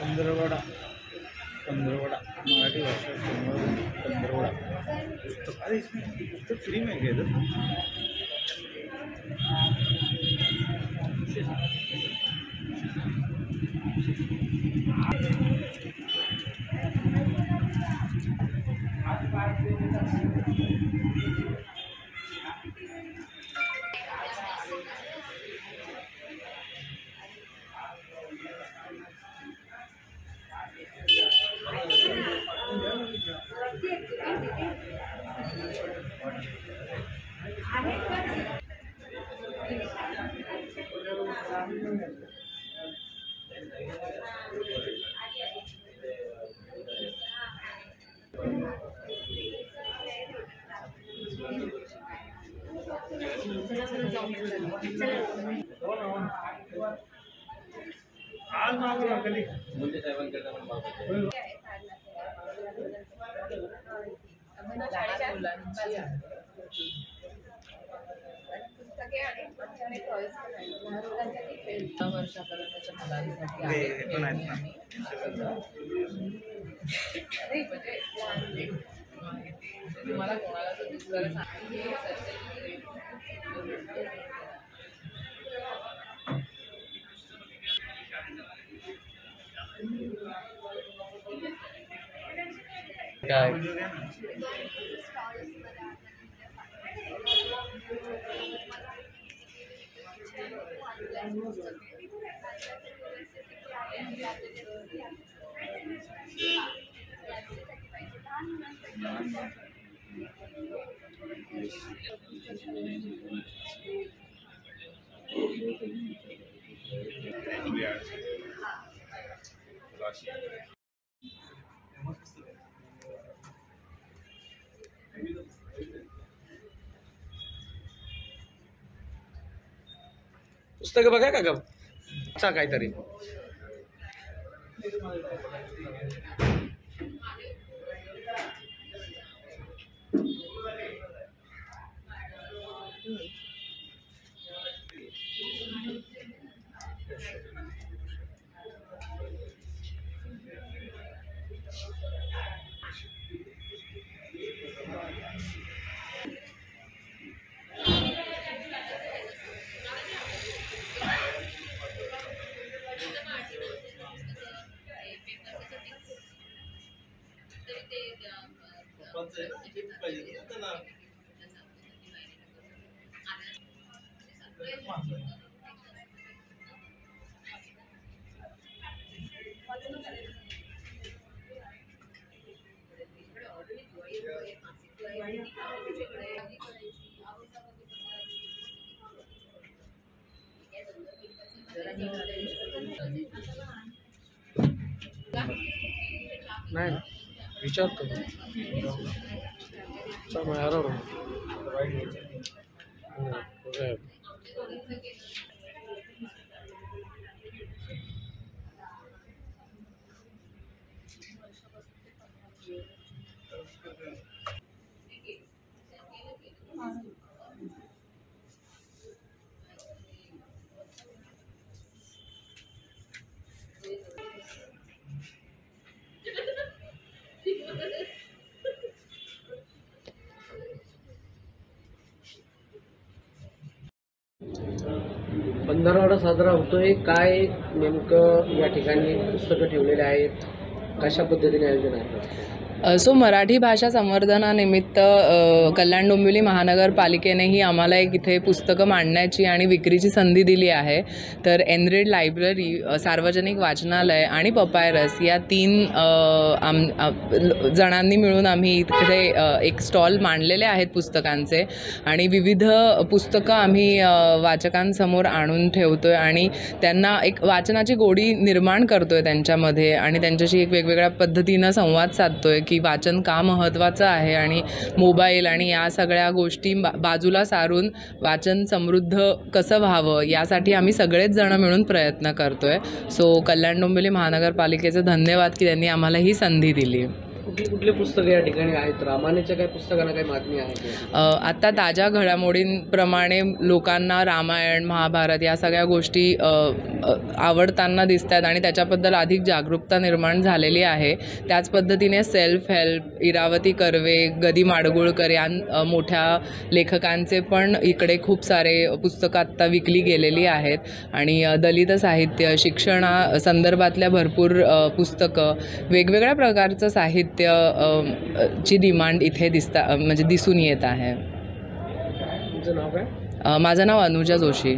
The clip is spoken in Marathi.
पंधरवडा पंधरवडा मराठी भाषा संवर्धन पंधरवडा पुस्तक। अरे इसमें पुस्तक फ्री में गए थे। वर्षापर्यंतच्या मुलांसाठी आहे तुम्हाला कोणाला तर दुसऱ्याला पुस्तक बघा का ग काहीतरी नाही विचारतो पंधरवडा साजरा होतोय। काय नेमकं या ठिकाणी पुस्तकं ठेवलेले आहेत, कशा पद्धतीने आयोजन आहे? सो मराठी भाषा संवर्धनानिमित्त कल्याण डोंबिवली महानगरपालिकेनेही आम्हाला एक इथे पुस्तकं मांडण्याची आणि विक्रीची संधी दिली आहे। तर एनरीड लायब्ररी, सार्वजनिक वाचनालय आणि पपायरस या 3 जणांनी मिळून आम्ही इथे एक स्टॉल मांडलेले आहेत पुस्तकांचे आणि विविध पुस्तकं आम्ही वाचकांसमोर आणून ठेवतोय आणि त्यांना एक वाचनाची गोडी निर्माण करतोय त्यांच्यामध्ये आणि त्यांच्याशी एक वेगवेगळ्या पद्धतीनं संवाद साधतोय की वाचन का महत्त्वाचं आहे आणि मोबाईल आणि या सगळ्या गोष्टी बाजूला सारून वाचन समृद्ध कसं व्हावं यासाठी आम्ही सगळेच जण मिळून प्रयत्न करतोय। सो कल्याण डोंबिवली महानगरपालिकेचे धन्यवाद की त्यांनी आम्हाला ही संधी दिली। कुठली कुठली पुस्तकं या ठिकाणी आहेत? रामायणाच्या काही पुस्तकांना काही मागणी आहे का? आत्ता ताज्या घडामोडींप्रमाणे लोकांना रामायण महाभारत या सगळ्या गोष्टी आवडताना दिसतात आणि त्याच्याबद्दल अधिक जागरूकता निर्माण झालेली आहे. त्याच पद्धतीने सेल्फ हेल्प, इरावती कर्वे, गदी माडगुळकर या मोठ्या लेखकांचे पण इकडे खूप सारे पुस्तकं आत्ता विकली गेलेली आहेत आणि दलित साहित्य, शिक्षणा संदर्भातल्या भरपूर पुस्तकं, वेगवेगळ्या प्रकारचं साहित्य ची डिमांड इथे दिसून येत आहे. तुमचं नाव काय? माझं नाव अनुजा जोशी.